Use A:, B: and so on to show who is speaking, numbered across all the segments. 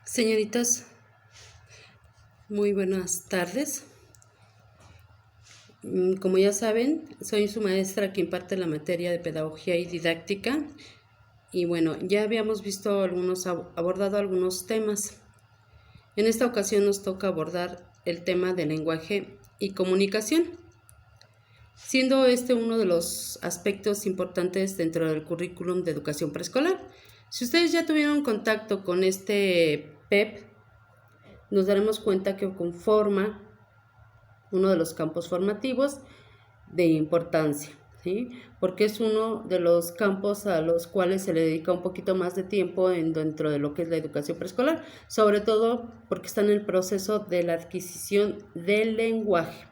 A: Señoritas, muy buenas tardes. Como ya saben, soy su maestra que imparte la materia de pedagogía y didáctica. Y bueno, ya habíamos visto abordado algunos temas. En esta ocasión nos toca abordar el tema de lenguaje y comunicación, siendo este uno de los aspectos importantes dentro del currículum de educación preescolar. Si ustedes ya tuvieron contacto con este PEP, nos daremos cuenta que conforma uno de los campos formativos de importancia, ¿sí? Porque es uno de los campos a los cuales se le dedica un poquito más de tiempo dentro de lo que es la educación preescolar, sobre todo porque está en el proceso de la adquisición del lenguaje.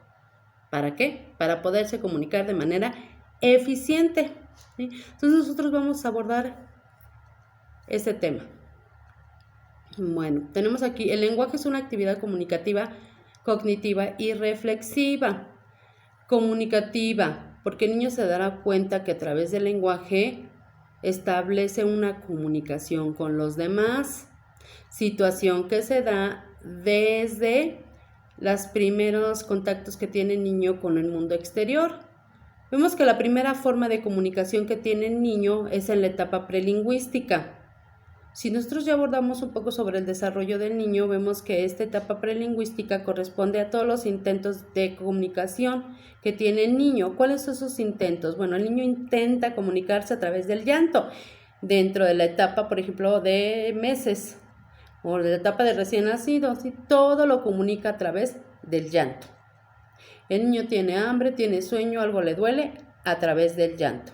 A: ¿Para qué? Para poderse comunicar de manera eficiente, ¿sí? Entonces nosotros vamos a abordar este tema. Bueno, tenemos aquí, el lenguaje es una actividad comunicativa, cognitiva y reflexiva. Comunicativa, porque el niño se dará cuenta que a través del lenguaje establece una comunicación con los demás, situación que se da desde los primeros contactos que tiene el niño con el mundo exterior. Vemos que la primera forma de comunicación que tiene el niño es en la etapa prelingüística. Si nosotros ya abordamos un poco sobre el desarrollo del niño, vemos que esta etapa prelingüística corresponde a todos los intentos de comunicación que tiene el niño. ¿Cuáles son esos intentos? Bueno, el niño intenta comunicarse a través del llanto, dentro de la etapa, por ejemplo, de meses o de la etapa de recién nacido, ¿sí? Todo lo comunica a través del llanto. El niño tiene hambre, tiene sueño, algo le duele, a través del llanto,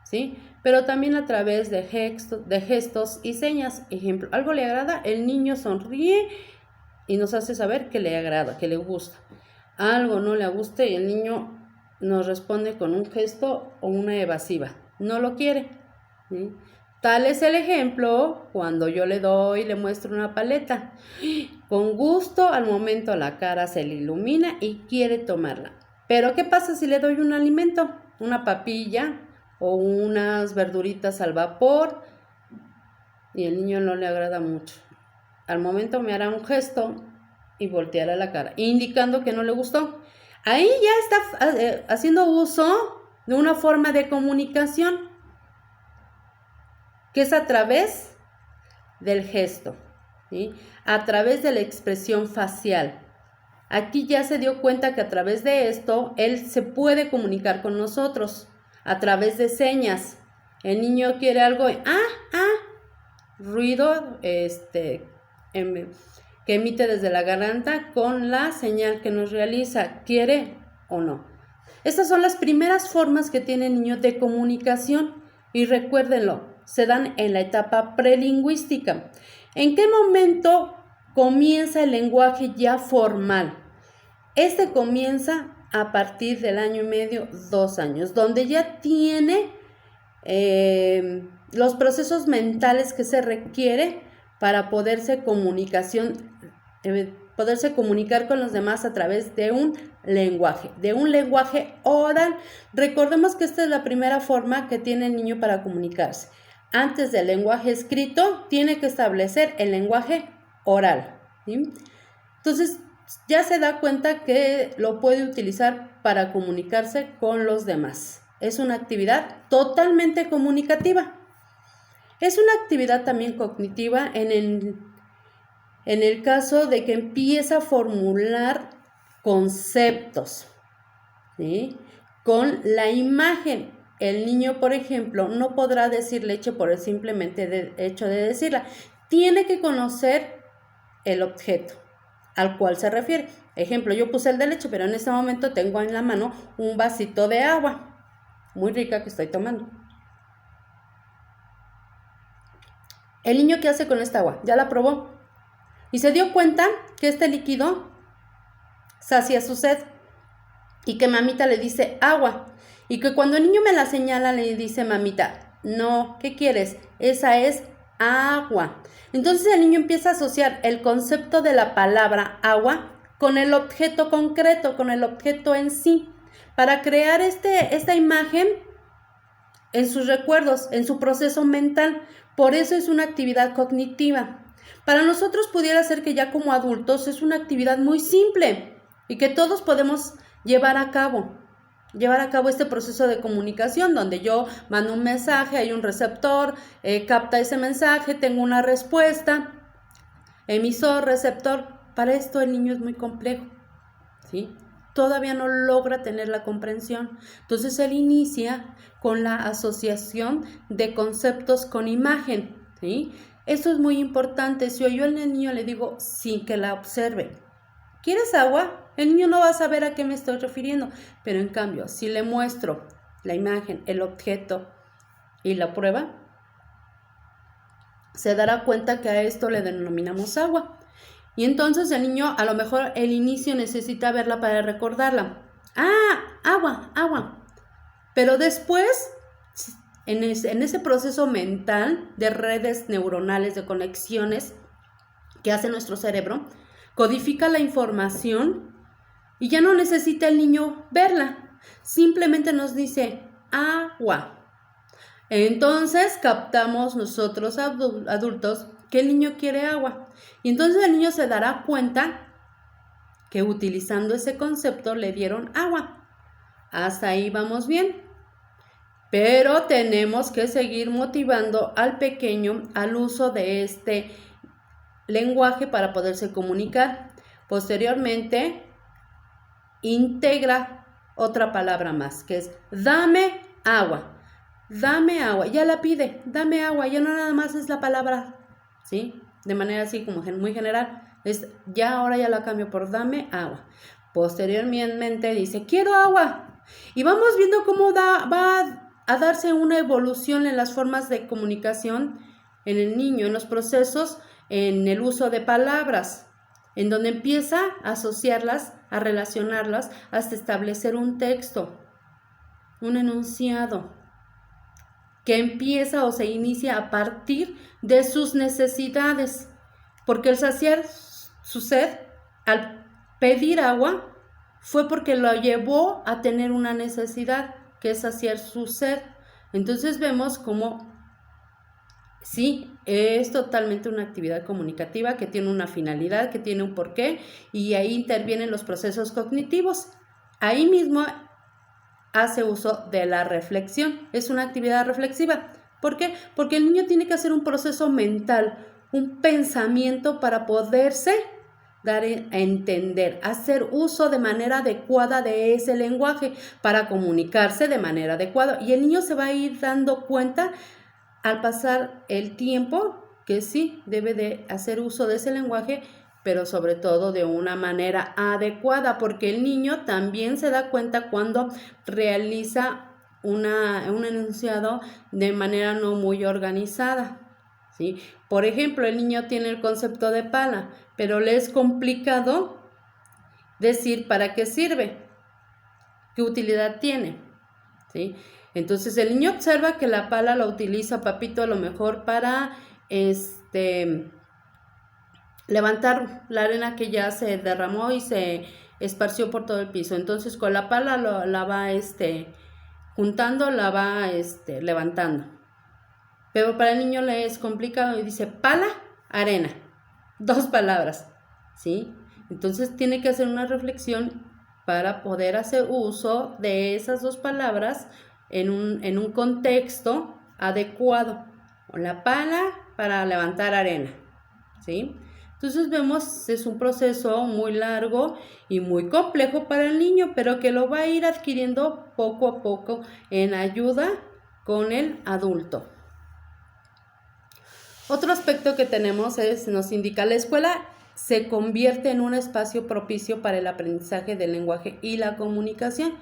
A: ¿sí? Pero también a través de gestos y señas. Ejemplo, algo le agrada, el niño sonríe y nos hace saber que le agrada, que le gusta. Algo no le gusta y el niño nos responde con un gesto o una evasiva. No lo quiere, ¿sí? Tal es el ejemplo cuando yo le muestro una paleta. Con gusto, al momento la cara se le ilumina y quiere tomarla. Pero ¿qué pasa si le doy un alimento? Una papilla o unas verduritas al vapor y el niño no le agrada mucho. Al momento me hará un gesto y volteará la cara, indicando que no le gustó. Ahí ya está haciendo uso de una forma de comunicación que es a través del gesto, ¿sí? A través de la expresión facial. Aquí ya se dio cuenta que a través de esto él se puede comunicar con nosotros a través de señas. El niño quiere algo, ruido que emite desde la garganta con la señal que nos realiza, quiere o no. Estas son las primeras formas que tiene el niño de comunicación y recuérdenlo, se dan en la etapa prelingüística. ¿En qué momento comienza el lenguaje ya formal? Este comienza a partir del 1.5 años, 2 años, donde ya tiene los procesos mentales que se requiere para poderse comunicar con los demás a través de un lenguaje oral. Recordemos que esta es la primera forma que tiene el niño para comunicarse. Antes del lenguaje escrito, tiene que establecer el lenguaje oral, ¿sí? Entonces, ya se da cuenta que lo puede utilizar para comunicarse con los demás. Es una actividad totalmente comunicativa. Es una actividad también cognitiva en el caso de que empieza a formular conceptos, ¿sí? Con la imagen. El niño, por ejemplo, no podrá decir leche por el simplemente hecho de decirla. Tiene que conocer el objeto al cual se refiere. Ejemplo, yo puse el de leche, pero en este momento tengo en la mano un vasito de agua, muy rica que estoy tomando. El niño, ¿qué hace con esta agua? Ya la probó y se dio cuenta que este líquido sacia su sed y que mamita le dice agua y que cuando el niño me la señala le dice mamita, no, ¿qué quieres? Esa es agua. Entonces el niño empieza a asociar el concepto de la palabra agua con el objeto concreto, con el objeto en sí, para crear esta imagen en sus recuerdos, en su proceso mental. Por eso es una actividad cognitiva. Para nosotros pudiera ser que ya como adultos es una actividad muy simple y que todos podemos llevar a cabo este proceso de comunicación donde yo mando un mensaje, hay un receptor, capta ese mensaje, tengo una respuesta, emisor, receptor. Para esto el niño es muy complejo, ¿sí? Todavía no logra tener la comprensión. Entonces él inicia con la asociación de conceptos con imagen, ¿sí? Eso es muy importante. Si yo al niño le digo sin que la observe, ¿quieres agua? El niño no va a saber a qué me estoy refiriendo, pero en cambio, si le muestro la imagen, el objeto y la prueba, se dará cuenta que a esto le denominamos agua. Y entonces el niño, a lo mejor el inicio necesita verla para recordarla. Ah, agua, agua. Pero después, en ese proceso mental de redes neuronales, de conexiones que hace nuestro cerebro, codifica la información y ya no necesita el niño verla. Simplemente nos dice agua. Entonces captamos nosotros adultos que el niño quiere agua. Y entonces el niño se dará cuenta que utilizando ese concepto le dieron agua. Hasta ahí vamos bien. Pero tenemos que seguir motivando al pequeño al uso de este lenguaje para poderse comunicar. Posteriormente, integra otra palabra más, que es dame agua. Dame agua, ya la pide, dame agua, ya no nada más es la palabra, ¿sí? De manera así como muy general, es ya ahora ya la cambio por dame agua. Posteriormente dice, quiero agua. Y vamos viendo cómo va a darse una evolución en las formas de comunicación en el niño, en los procesos, en el uso de palabras, en donde empieza a asociarlas, a relacionarlas, hasta establecer un texto, un enunciado, que empieza o se inicia a partir de sus necesidades, porque el saciar su sed al pedir agua fue porque lo llevó a tener una necesidad, que es saciar su sed. Entonces vemos cómo sí, es totalmente una actividad comunicativa que tiene una finalidad, que tiene un porqué, y ahí intervienen los procesos cognitivos. Ahí mismo hace uso de la reflexión. Es una actividad reflexiva. ¿Por qué? Porque el niño tiene que hacer un proceso mental, un pensamiento para poderse dar a entender, hacer uso de manera adecuada de ese lenguaje para comunicarse de manera adecuada. Y el niño se va a ir dando cuenta al pasar el tiempo que sí debe de hacer uso de ese lenguaje, pero sobre todo de una manera adecuada, porque el niño también se da cuenta cuando realiza un enunciado de manera no muy organizada, ¿sí? Por ejemplo, el niño tiene el concepto de pala, pero le es complicado decir para qué sirve, qué utilidad tiene, ¿sí? Entonces el niño observa que la pala la utiliza papito a lo mejor para levantar la arena que ya se derramó y se esparció por todo el piso. Entonces con la pala la va juntando, la va levantando. Pero para el niño le es complicado y dice pala, arena. 2 palabras, ¿sí? Entonces tiene que hacer una reflexión para poder hacer uso de esas 2 palabras en un contexto adecuado. Con la pala para levantar arena, ¿sí? Entonces vemos, es un proceso muy largo y muy complejo para el niño, pero que lo va a ir adquiriendo poco a poco en ayuda con el adulto. Otro aspecto que tenemos nos indica la escuela se convierte en un espacio propicio para el aprendizaje del lenguaje y la comunicación.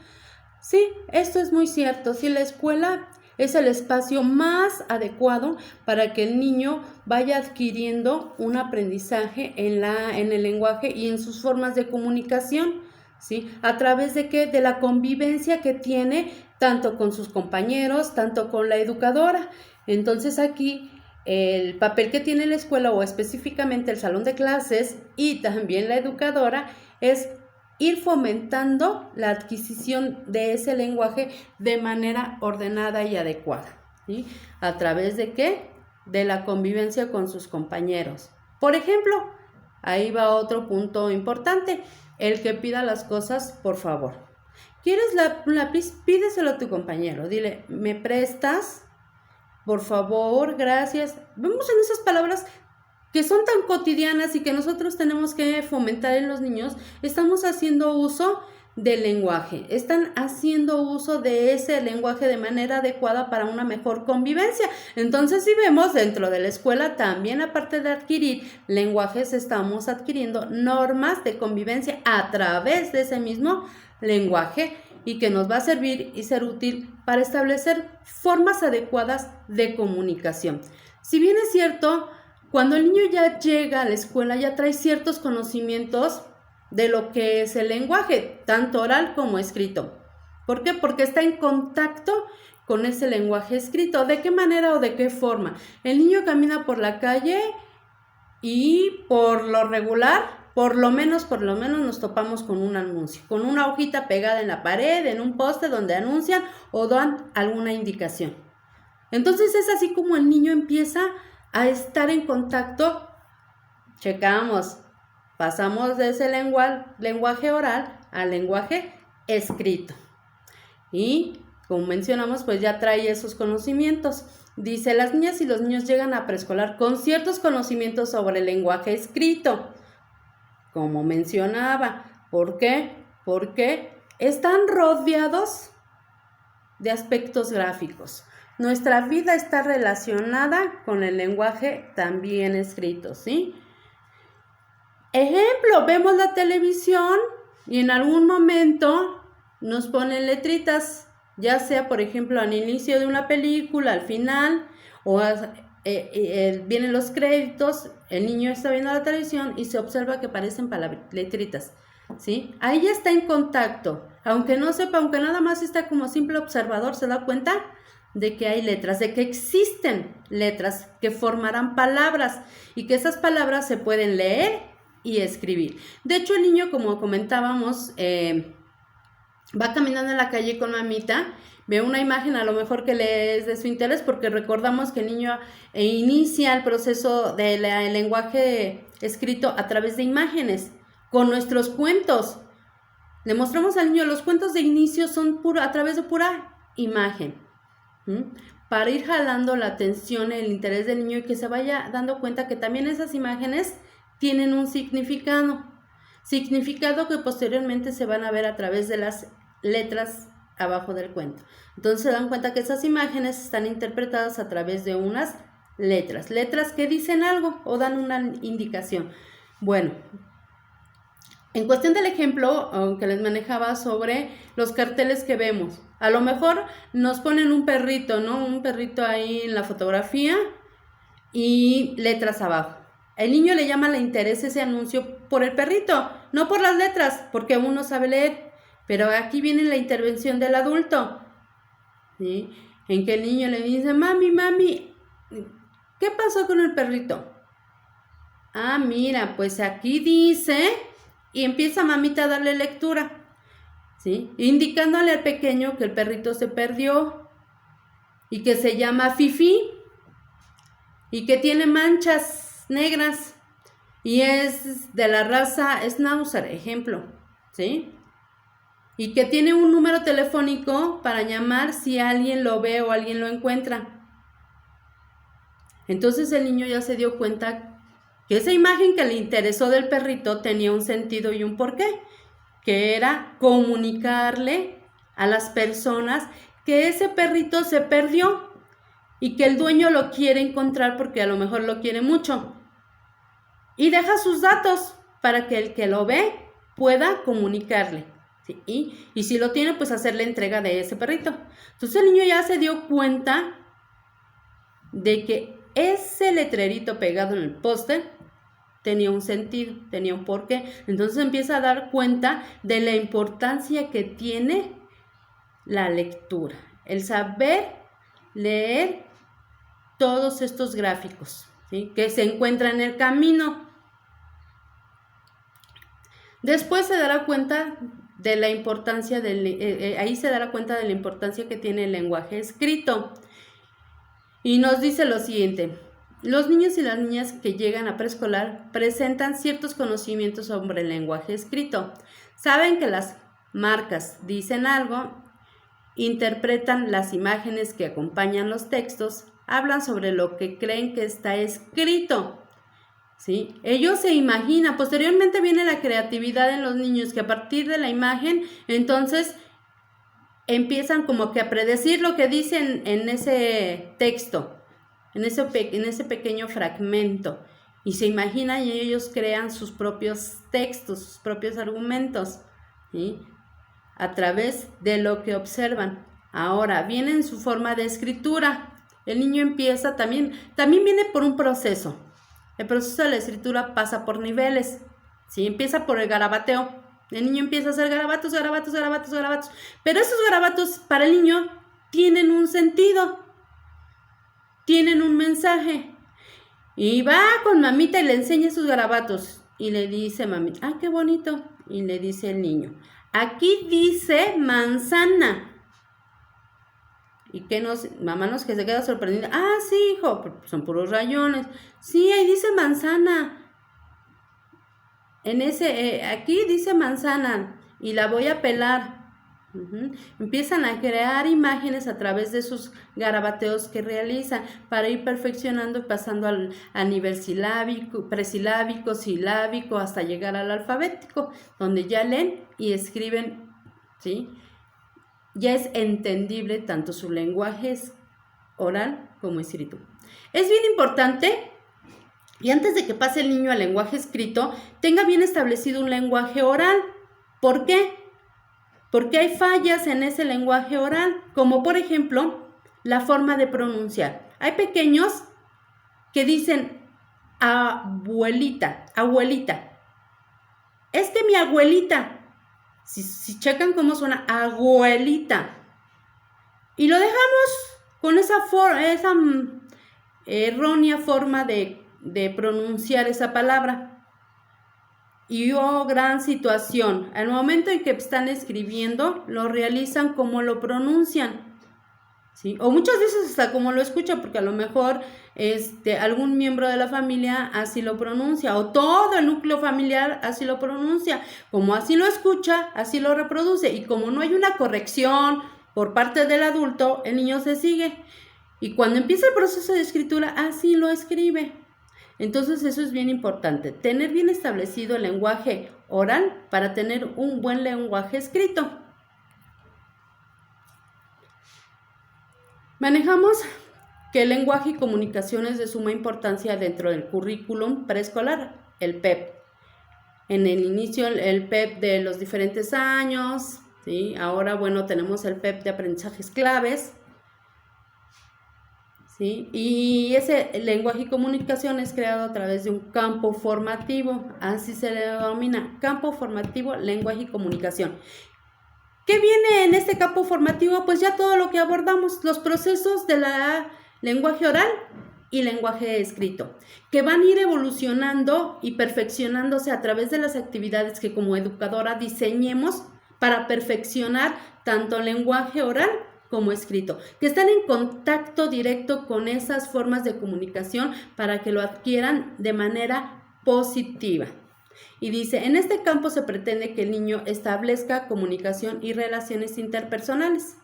A: Sí, esto es muy cierto. Sí, la escuela es el espacio más adecuado para que el niño vaya adquiriendo un aprendizaje en el lenguaje y en sus formas de comunicación, ¿sí? ¿A través de qué? De la convivencia que tiene tanto con sus compañeros, tanto con la educadora. Entonces aquí el papel que tiene la escuela o específicamente el salón de clases y también la educadora es ir fomentando la adquisición de ese lenguaje de manera ordenada y adecuada, ¿sí? ¿A través de qué? De la convivencia con sus compañeros. Por ejemplo, ahí va otro punto importante, el que pida las cosas, por favor. ¿Quieres un lápiz? Pídeselo a tu compañero, dile, ¿me prestas? Por favor, gracias. Vemos en esas palabras que son tan cotidianas y que nosotros tenemos que fomentar en los niños, estamos haciendo uso del lenguaje, están haciendo uso de ese lenguaje de manera adecuada para una mejor convivencia. Entonces, si vemos dentro de la escuela, también aparte de adquirir lenguajes, estamos adquiriendo normas de convivencia a través de ese mismo lenguaje y que nos va a servir y ser útil para establecer formas adecuadas de comunicación. Si bien es cierto, cuando el niño ya llega a la escuela ya trae ciertos conocimientos de lo que es el lenguaje, tanto oral como escrito. ¿Por qué? Porque está en contacto con ese lenguaje escrito. ¿De qué manera o de qué forma? El niño camina por la calle y por lo regular, por lo menos nos topamos con un anuncio, con una hojita pegada en la pared, en un poste donde anuncian o dan alguna indicación. Entonces es así como el niño empieza a estar en contacto. Checamos, pasamos de ese lenguaje oral al lenguaje escrito. Y como mencionamos, pues ya trae esos conocimientos. Dice, las niñas y los niños llegan a preescolar con ciertos conocimientos sobre el lenguaje escrito. Como mencionaba, ¿por qué? Porque están rodeados de aspectos gráficos. Nuestra vida está relacionada con el lenguaje también escrito, ¿sí? Ejemplo, vemos la televisión y en algún momento nos ponen letritas, ya sea, por ejemplo, al inicio de una película, al final, o vienen los créditos, el niño está viendo la televisión y se observa que aparecen letritas, ¿sí? Ahí ya está en contacto, aunque no sepa, aunque nada más está como simple observador, se da cuenta de que hay letras, de que existen letras que formarán palabras y que esas palabras se pueden leer y escribir. De hecho, el niño, como comentábamos, va caminando en la calle con mamita, ve una imagen a lo mejor que le es de su interés, porque recordamos que el niño inicia el proceso del lenguaje escrito a través de imágenes, con nuestros cuentos. Le mostramos al niño, los cuentos de inicio son a través de pura imagen, para ir jalando la atención, el interés del niño y que se vaya dando cuenta que también esas imágenes tienen un significado que posteriormente se van a ver a través de las letras abajo del cuento. Entonces se dan cuenta que esas imágenes están interpretadas a través de unas letras que dicen algo o dan una indicación. Bueno, en cuestión del ejemplo que les manejaba sobre los carteles que vemos, a lo mejor nos ponen un perrito, ¿no? Un perrito ahí en la fotografía y letras abajo. El niño le llama la interés ese anuncio por el perrito, no por las letras, porque aún no sabe leer. Pero aquí viene la intervención del adulto, ¿sí? En que el niño le dice, mami, ¿qué pasó con el perrito? Ah, mira, pues aquí dice, y empieza mamita a darle lectura, ¿sí? Indicándole al pequeño que el perrito se perdió y que se llama Fifi y que tiene manchas negras y es de la raza Schnauzer, ejemplo, ¿sí? Y que tiene un número telefónico para llamar si alguien lo ve o alguien lo encuentra. Entonces el niño ya se dio cuenta que esa imagen que le interesó del perrito tenía un sentido y un porqué, que era comunicarle a las personas que ese perrito se perdió y que el dueño lo quiere encontrar porque a lo mejor lo quiere mucho. Y deja sus datos para que el que lo ve pueda comunicarle. ¿Sí? Y si lo tiene, pues hacerle entrega de ese perrito. Entonces el niño ya se dio cuenta de que ese letrerito pegado en el póster tenía un sentido, tenía un porqué. Entonces empieza a dar cuenta de la importancia que tiene la lectura, el saber leer todos estos gráficos, ¿sí? Que se encuentran en el camino. Después se dará cuenta de la importancia ahí se dará cuenta de la importancia que tiene el lenguaje escrito. Y nos dice lo siguiente, Los niños y las niñas que llegan a preescolar presentan ciertos conocimientos sobre el lenguaje escrito. Saben que las marcas dicen algo, interpretan las imágenes que acompañan los textos, hablan sobre lo que creen que está escrito. ¿Sí? Ellos se imaginan, posteriormente viene la creatividad en los niños, que a partir de la imagen, entonces empiezan como que a predecir lo que dicen en ese texto, en ese pequeño fragmento, y se imaginan y ellos crean sus propios textos, sus propios argumentos, ¿sí? A través de lo que observan. Ahora viene en su forma de escritura. El niño empieza también viene por un proceso. El proceso de la escritura pasa por niveles, ¿sí? Empieza por el garabateo. El niño empieza a hacer garabatos, pero esos garabatos para el niño tienen un sentido, tienen un mensaje. Y va con mamita y le enseña sus garabatos y le dice mamita, ¡ah, qué bonito! Y le dice el niño, aquí dice manzana. Y que mamá nos que se queda sorprendida. Ah, sí, hijo, son puros rayones. Sí, ahí dice manzana. Aquí dice manzana y la voy a pelar. Empiezan a crear imágenes a través de sus garabateos que realizan para ir perfeccionando y pasando al nivel silábico, presilábico, silábico, hasta llegar al alfabético, donde ya leen y escriben, ¿sí? Ya es entendible tanto su lenguaje oral como escrito. Es bien importante, y antes de que pase el niño al lenguaje escrito, tenga bien establecido un lenguaje oral. ¿Por qué? Porque hay fallas en ese lenguaje oral, como por ejemplo, la forma de pronunciar. Hay pequeños que dicen abuelita, abuelita. Es que mi abuelita, si checan cómo suena, abuelita. Y lo dejamos con esa errónea forma de pronunciar esa palabra. Y gran situación, al momento en que están escribiendo, lo realizan como lo pronuncian, ¿sí? O muchas veces hasta como lo escuchan, porque a lo mejor algún miembro de la familia así lo pronuncia, o todo el núcleo familiar así lo pronuncia. Como así lo escucha, así lo reproduce, y como no hay una corrección por parte del adulto, el niño se sigue. Y cuando empieza el proceso de escritura, así lo escribe. Entonces eso es bien importante, tener bien establecido el lenguaje oral para tener un buen lenguaje escrito. Manejamos que el lenguaje y comunicación es de suma importancia dentro del currículum preescolar, el PEP. En el inicio el PEP de los diferentes años, ¿sí? Ahora, bueno, tenemos el PEP de aprendizajes claves, ¿sí? Y ese lenguaje y comunicación es creado a través de un campo formativo, así se le denomina, campo formativo, lenguaje y comunicación. ¿Qué viene en este campo formativo? Pues ya todo lo que abordamos, los procesos de la lenguaje oral y lenguaje escrito, que van a ir evolucionando y perfeccionándose a través de las actividades que como educadora diseñemos para perfeccionar tanto el lenguaje oral como escrito, que están en contacto directo con esas formas de comunicación para que lo adquieran de manera positiva. Y dice, en este campo se pretende que el niño establezca comunicación y relaciones interpersonales,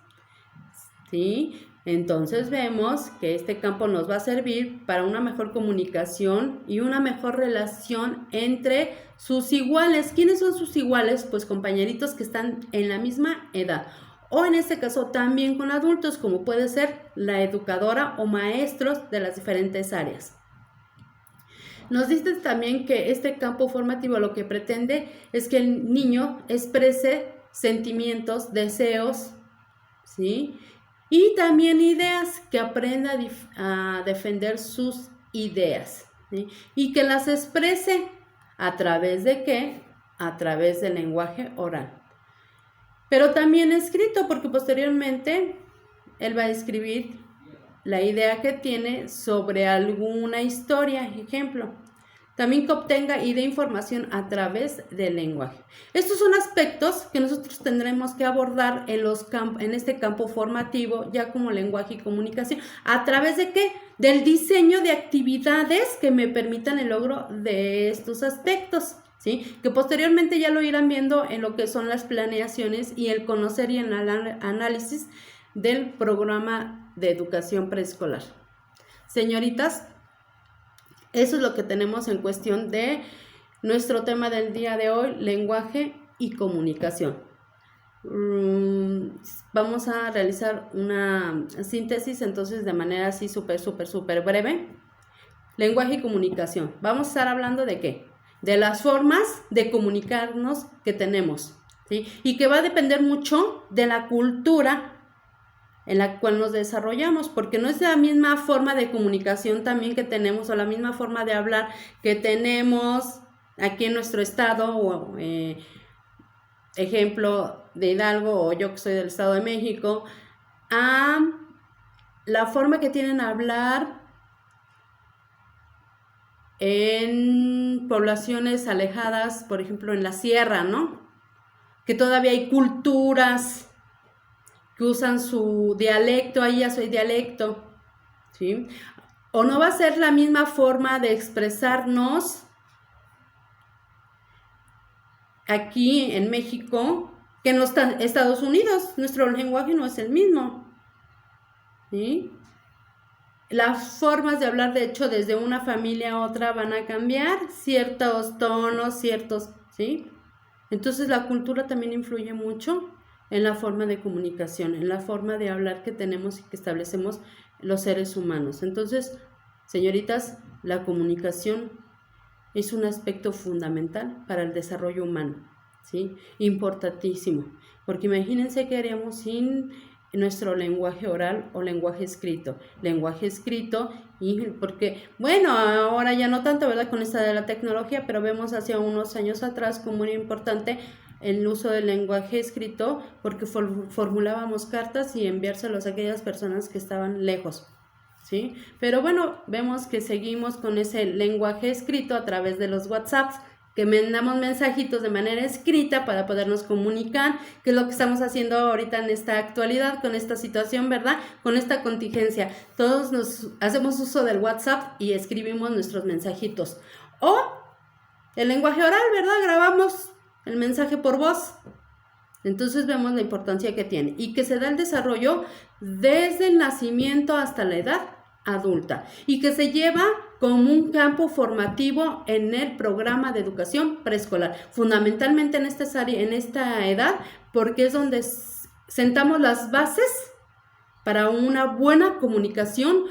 A: ¿sí? Entonces vemos que este campo nos va a servir para una mejor comunicación y una mejor relación entre sus iguales. ¿Quiénes son sus iguales? Pues compañeritos que están en la misma edad. O en este caso también con adultos, como puede ser la educadora o maestros de las diferentes áreas. Nos dice también que este campo formativo lo que pretende es que el niño exprese sentimientos, deseos, ¿sí? Y también ideas, que aprenda a defender sus ideas, ¿sí? Y que las exprese a través de ¿qué? A través del lenguaje oral. Pero también escrito, porque posteriormente él va a escribir la idea que tiene sobre alguna historia, ejemplo. también que obtenga y dé información a través del lenguaje. Estos son aspectos que nosotros tendremos que abordar en este campo formativo, ya como lenguaje y comunicación. ¿A través de qué? Del diseño de actividades que me permitan el logro de estos aspectos, ¿sí? Que posteriormente ya lo irán viendo en lo que son las planeaciones y el conocer y el análisis del programa de educación preescolar. Señoritas, eso es lo que tenemos en cuestión de nuestro tema del día de hoy, lenguaje y comunicación. Vamos a realizar una síntesis entonces de manera así súper breve. Lenguaje y comunicación. Vamos a estar hablando de ¿qué? De las formas de comunicarnos que tenemos, ¿sí? Y que va a depender mucho de la cultura en la cual nos desarrollamos, porque no es la misma forma de comunicación también que tenemos o la misma forma de hablar que tenemos aquí en nuestro estado o ejemplo de Hidalgo o yo que soy del Estado de México, a la forma que tienen a hablar en poblaciones alejadas, por ejemplo en la sierra, ¿no? Que todavía hay culturas que usan su dialecto, ahí ya soy dialecto, ¿sí? O no va a ser la misma forma de expresarnos aquí en México que en los Estados Unidos. Nuestro lenguaje no es el mismo, ¿sí? Las formas de hablar, de hecho, desde una familia a otra van a cambiar, ciertos tonos, ¿sí? Entonces la cultura también influye mucho en la forma de comunicación, en la forma de hablar que tenemos y que establecemos los seres humanos. Entonces, señoritas, la comunicación es un aspecto fundamental para el desarrollo humano, ¿sí? Importantísimo, porque imagínense qué haríamos sin nuestro lenguaje oral o lenguaje escrito. Lenguaje escrito, y porque, bueno, ahora ya no tanto, ¿verdad? Con esta de la tecnología, pero vemos hacia unos años atrás como era importante el uso del lenguaje escrito, porque formulábamos cartas y enviárselos a aquellas personas que estaban lejos, ¿sí? Pero bueno, vemos que seguimos con ese lenguaje escrito a través de los WhatsApps, que mandamos mensajitos de manera escrita para podernos comunicar, que es lo que estamos haciendo ahorita en esta actualidad, con esta situación, ¿verdad? Con esta contingencia. Todos nos hacemos uso del WhatsApp y escribimos nuestros mensajitos. O el lenguaje oral, ¿verdad? Grabamos el mensaje por voz. Entonces vemos la importancia que tiene y que se da el desarrollo desde el nacimiento hasta la edad adulta y que se lleva como un campo formativo en el programa de educación preescolar, fundamentalmente en esta edad, porque es donde sentamos las bases para una buena comunicación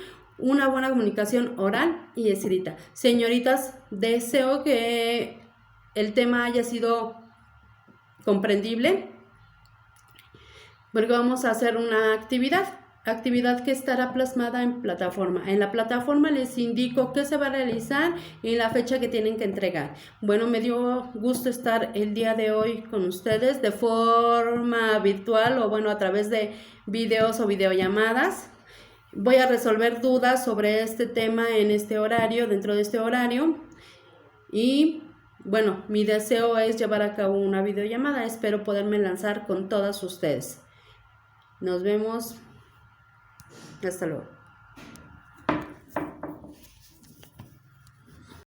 A: oral y escrita. Señoritas, deseo que el tema haya sido comprendible, porque vamos a hacer una actividad que estará plasmada en plataforma. En la plataforma les indico qué se va a realizar y la fecha que tienen que entregar. Bueno, me dio gusto estar el día de hoy con ustedes de forma virtual o bueno, a través de videos o videollamadas. Voy a resolver dudas sobre este tema en este horario, dentro de este horario. Y bueno, mi deseo es llevar a cabo una videollamada. Espero poderme lanzar con todas ustedes. Nos vemos. Hasta luego.